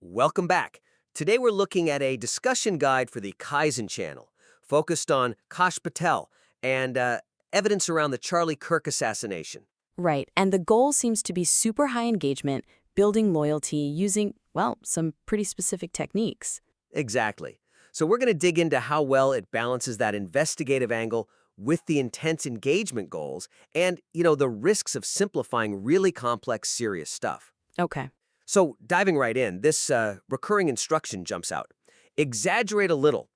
Welcome back. Today we're looking at a discussion guide for the Kaizen channel, focused on Kash Patel and evidence around the Charlie Kirk assassination. Right, and the goal seems to be super high engagement, building loyalty using, well, some pretty specific techniques. Exactly. So we're going to dig into how well it balances that investigative angle with the intense engagement goals and, the risks of simplifying really complex, serious stuff. Okay. So diving right in, this recurring instruction jumps out. Exaggerate a little.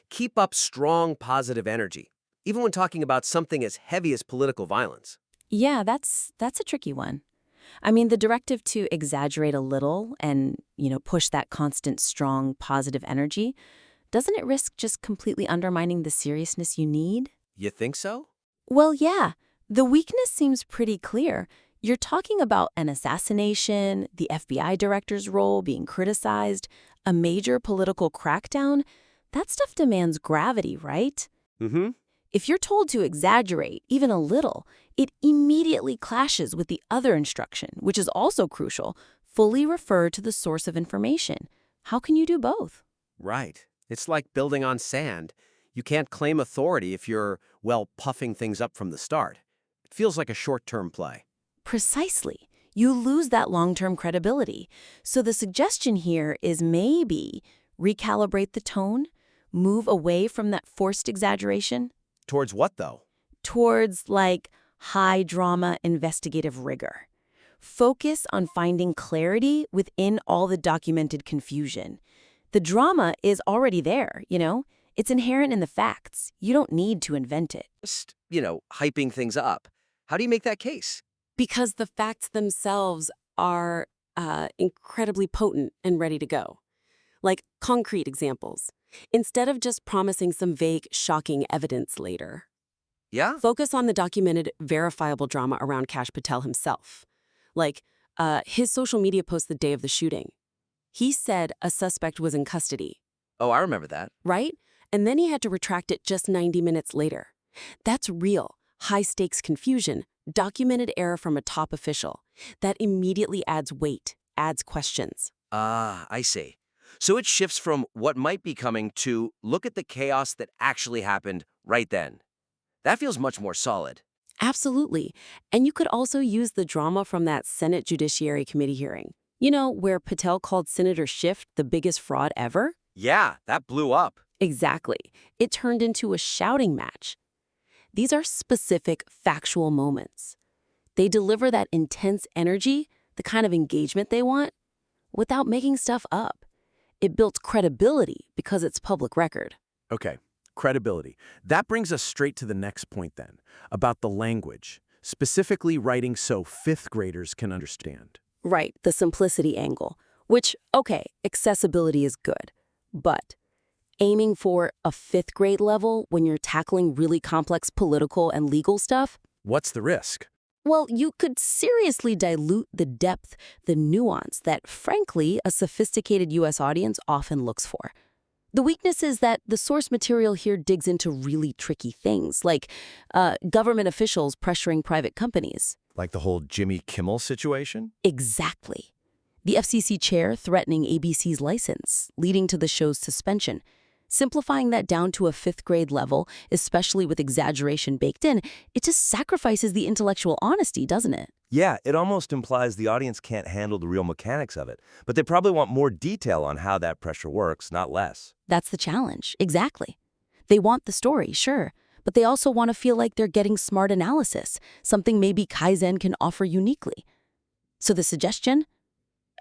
Keep up strong, positive energy, even when talking about something as heavy as political violence. Yeah, that's a tricky one. I mean, the directive to exaggerate a little and, push that constant, strong, positive energy, doesn't it risk just completely undermining the seriousness you need? You think so? Well, yeah. The weakness seems pretty clear. You're talking about an assassination, the FBI director's role being criticized, a major political crackdown. That stuff demands gravity, right? Mm-hmm. If you're told to exaggerate, even a little, it immediately clashes with the other instruction, which is also crucial: fully refer to the source of information. How can you do both? Right. It's like building on sand. You can't claim authority if you're, puffing things up from the start. It feels like a short-term play. Precisely. You lose that long-term credibility. So the suggestion here is maybe recalibrate the tone, move away from that forced exaggeration Towards what, though? towards, like, high drama investigative rigor. Focus on finding clarity within all the documented confusion. The drama is already there. It's inherent in the facts. You don't need to invent it. Just, hyping things up. How do you make that case? Because the facts themselves are incredibly potent and ready to go. Like concrete examples. Instead of just promising some vague, shocking evidence later, Yeah? focus on the documented, verifiable drama around Kash Patel himself. Like his social media post the day of the shooting. He said a suspect was in custody, Oh, I remember that. right? And then he had to retract it just 90 minutes later. That's real, high-stakes confusion, documented error from a top official. That immediately adds weight, adds questions. Ah, I see. So it shifts from what might be coming to look at the chaos that actually happened right then. That feels much more solid. Absolutely. And you could also use the drama from that Senate Judiciary Committee hearing. Where Patel called Senator Schiff the biggest fraud ever? Yeah, that blew up. Exactly. It turned into a shouting match. These are specific, factual moments. They deliver that intense energy, the kind of engagement they want, without making stuff up. It builds credibility because it's public record. Okay, credibility. That brings us straight to the next point then, about the language, specifically writing so fifth graders can understand. Right, the simplicity angle, which, okay, accessibility is good, but aiming for a fifth grade level when you're tackling really complex political and legal stuff, What's the risk? well, you could seriously dilute the depth, the nuance that, frankly, a sophisticated U.S. audience often looks for. The weakness is that the source material here digs into really tricky things, like government officials pressuring private companies. Like the whole Jimmy Kimmel situation? Exactly. The FCC chair threatening ABC's license, leading to the show's suspension. Simplifying that down to a fifth grade level, especially with exaggeration baked in, it just sacrifices the intellectual honesty, doesn't it? Yeah, it almost implies the audience can't handle the real mechanics of it, but they probably want more detail on how that pressure works, not less. That's the challenge, exactly. They want the story, sure, but they also want to feel like they're getting smart analysis, something maybe Kaizen can offer uniquely. So the suggestion?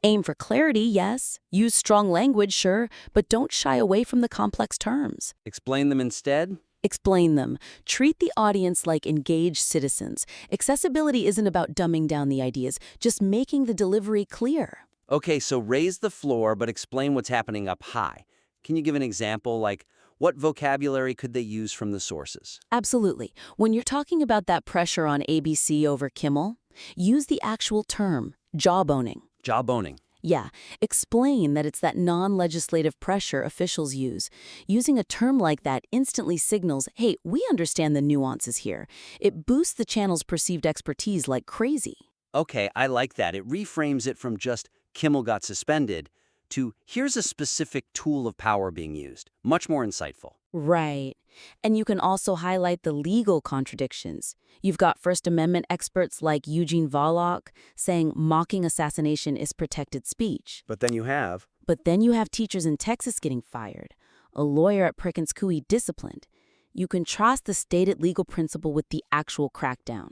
Aim for clarity, yes. Use strong language, sure, but don't shy away from the complex terms. Explain them instead? Explain them. Treat the audience like engaged citizens. Accessibility isn't about dumbing down the ideas, just making the delivery clear. Okay, so raise the floor, but explain what's happening up high. Can you give an example, like what vocabulary could they use from the sources? Absolutely. When you're talking about that pressure on ABC over Kimmel, use the actual term, jawboning. Jawboning. Yeah, explain that it's that non-legislative pressure officials use. Using a term like that instantly signals, hey, we understand the nuances here. It boosts the channel's perceived expertise like crazy. Okay, I like that. It reframes it from just Kimmel got suspended to here's a specific tool of power being used. Much more insightful. Right. And you can also highlight the legal contradictions. You've got First Amendment experts like Eugene Volokh saying mocking assassination is protected speech. But then you have But then you have teachers in Texas getting fired, a lawyer at Perkins Coie disciplined. You contrast the stated legal principle with the actual crackdown.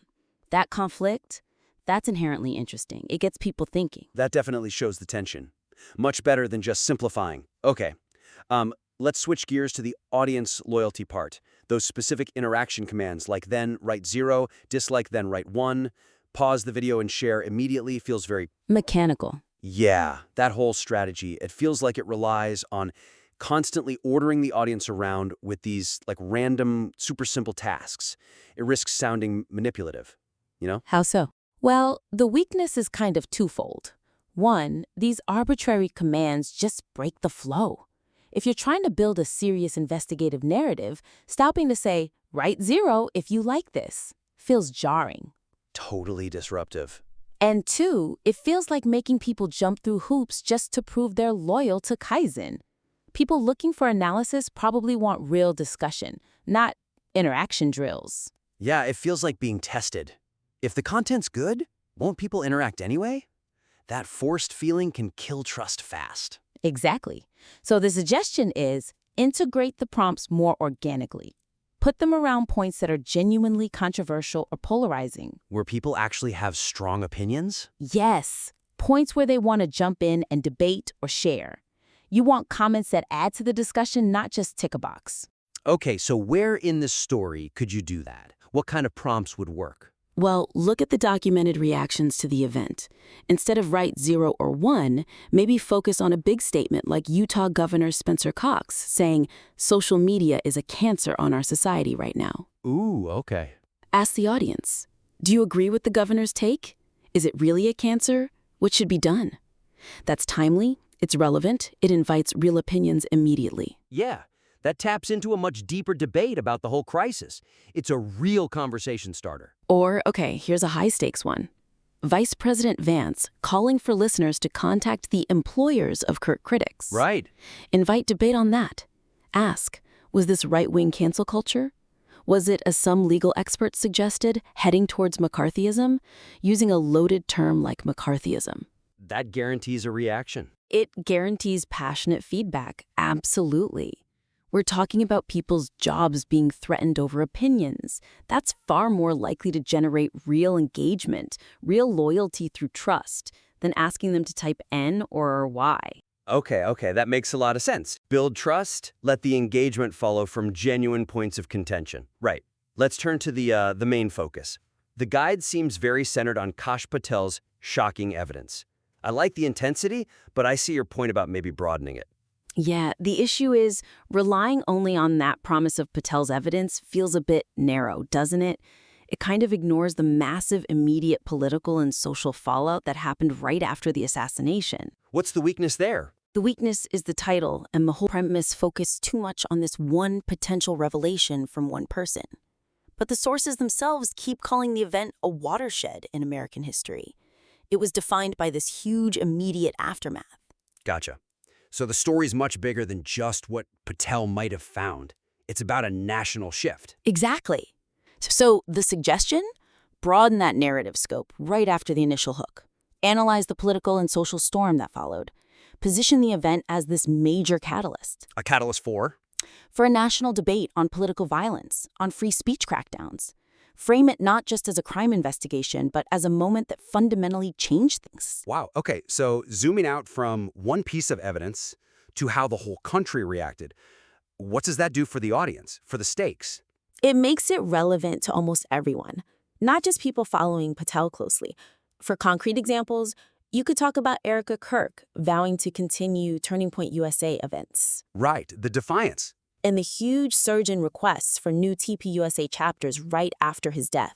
That conflict, that's inherently interesting. It gets people thinking. That definitely shows the tension. Much better than just simplifying. Okay, let's switch gears to the audience loyalty part. Those specific interaction commands like then write 0, dislike then write 1, pause the video and share immediately feels very... Mechanical. Yeah, that whole strategy, it feels like it relies on constantly ordering the audience around with these like random, super simple tasks. It risks sounding manipulative, you know? How so? Well, the weakness is kind of twofold. One, these arbitrary commands just break the flow. If you're trying to build a serious investigative narrative, stopping to say, write 0 if you like this, feels jarring. Totally disruptive. And two, it feels like making people jump through hoops just to prove they're loyal to Kaizen. People looking for analysis probably want real discussion, not interaction drills. Yeah, it feels like being tested. If the content's good, won't people interact anyway? That forced feeling can kill trust fast. Exactly. So the suggestion is integrate the prompts more organically. Put them around points that are genuinely controversial or polarizing. Where people actually have strong opinions? Yes, points where they want to jump in and debate or share. You want comments that add to the discussion, not just tick a box. Okay, so where in this story could you do that? What kind of prompts would work? Well, look at the documented reactions to the event. Instead of write 0 or 1, maybe focus on a big statement like Utah Governor Spencer Cox saying, social media is a cancer on our society right now. Ooh, okay. Ask the audience, do you agree with the governor's take? Is it really a cancer? What should be done? That's timely, it's relevant, it invites real opinions immediately. Yeah, that taps into a much deeper debate about the whole crisis. It's a real conversation starter. Or, okay, here's a high-stakes one. Vice President Vance calling for listeners to contact the employers of Kirk critics. Right. Invite debate on that. Ask, was this right-wing cancel culture? Was it, as some legal experts suggested, heading towards McCarthyism, using a loaded term like McCarthyism? That guarantees a reaction. It guarantees passionate feedback, absolutely. We're talking about people's jobs being threatened over opinions. That's far more likely to generate real engagement, real loyalty through trust, than asking them to type N or Y. Okay, that makes a lot of sense. Build trust, let the engagement follow from genuine points of contention. Right. Let's turn to the main focus. The guide seems very centered on Kash Patel's shocking evidence. I like the intensity, but I see your point about maybe broadening it. Yeah, the issue is relying only on that promise of Patel's evidence feels a bit narrow, doesn't it? It kind of ignores the massive immediate political and social fallout that happened right after the assassination. What's the weakness there? The weakness is the title, and the whole premise focused too much on this one potential revelation from one person. But the sources themselves keep calling the event a watershed in American history. It was defined by this huge immediate aftermath. Gotcha. So the story's much bigger than just what Patel might have found. It's about a national shift. Exactly. So the suggestion? Broaden that narrative scope right after the initial hook. Analyze the political and social storm that followed. Position the event as this major catalyst. A catalyst for? For a national debate on political violence, on free speech crackdowns. Frame it not just as a crime investigation, but as a moment that fundamentally changed things. Wow, okay, so zooming out from one piece of evidence to how the whole country reacted, what does that do for the audience, for the stakes? It makes it relevant to almost everyone, not just people following Patel closely. For concrete examples, you could talk about Erica Kirk vowing to continue Turning Point USA events. Right, the Defiance. And the huge surge in requests for new TPUSA chapters right after his death.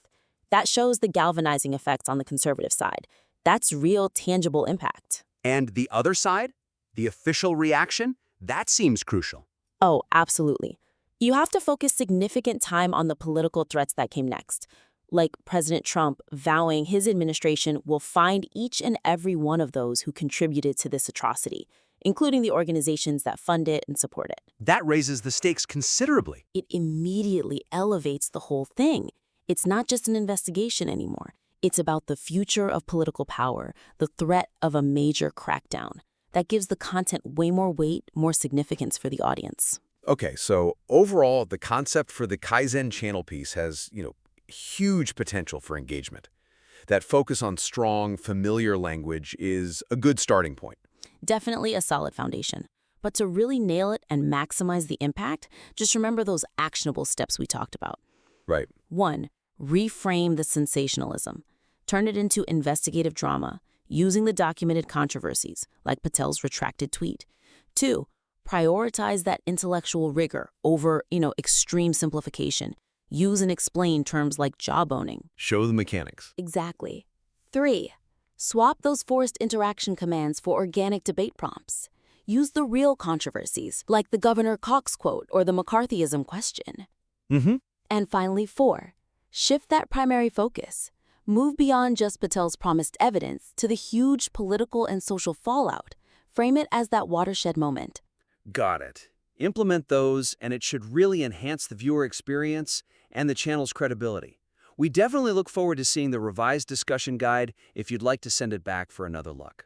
That shows the galvanizing effects on the conservative side. That's real, tangible impact. And the other side, the official reaction, that seems crucial. Oh, absolutely. You have to focus significant time on the political threats that came next. like President Trump vowing his administration will find each and every one of those who contributed to this atrocity, including the organizations that fund it and support it. That raises the stakes considerably. It immediately elevates the whole thing. It's not just an investigation anymore. It's about the future of political power, the threat of a major crackdown. That gives the content way more weight, more significance for the audience. Okay, so overall, the concept for the Kaizen channel piece has, huge potential for engagement. That focus on strong, familiar language is a good starting point. Definitely a solid foundation. But to really nail it and maximize the impact, just remember those actionable steps we talked about. Right. 1. Reframe the sensationalism. Turn it into investigative drama, using the documented controversies, like Patel's retracted tweet. 2. Prioritize that intellectual rigor over, extreme simplification. Use and explain terms like jawboning. Show the mechanics. Exactly. 3. Swap those forced interaction commands for organic debate prompts. Use the real controversies, like the Governor Cox quote or the McCarthyism question. And finally, 4. Shift that primary focus. Move beyond just Patel's promised evidence to the huge political and social fallout. Frame it as that watershed moment. Got it. Implement those, and it should really enhance the viewer experience and the channel's credibility. We definitely look forward to seeing the revised discussion guide if you'd like to send it back for another look.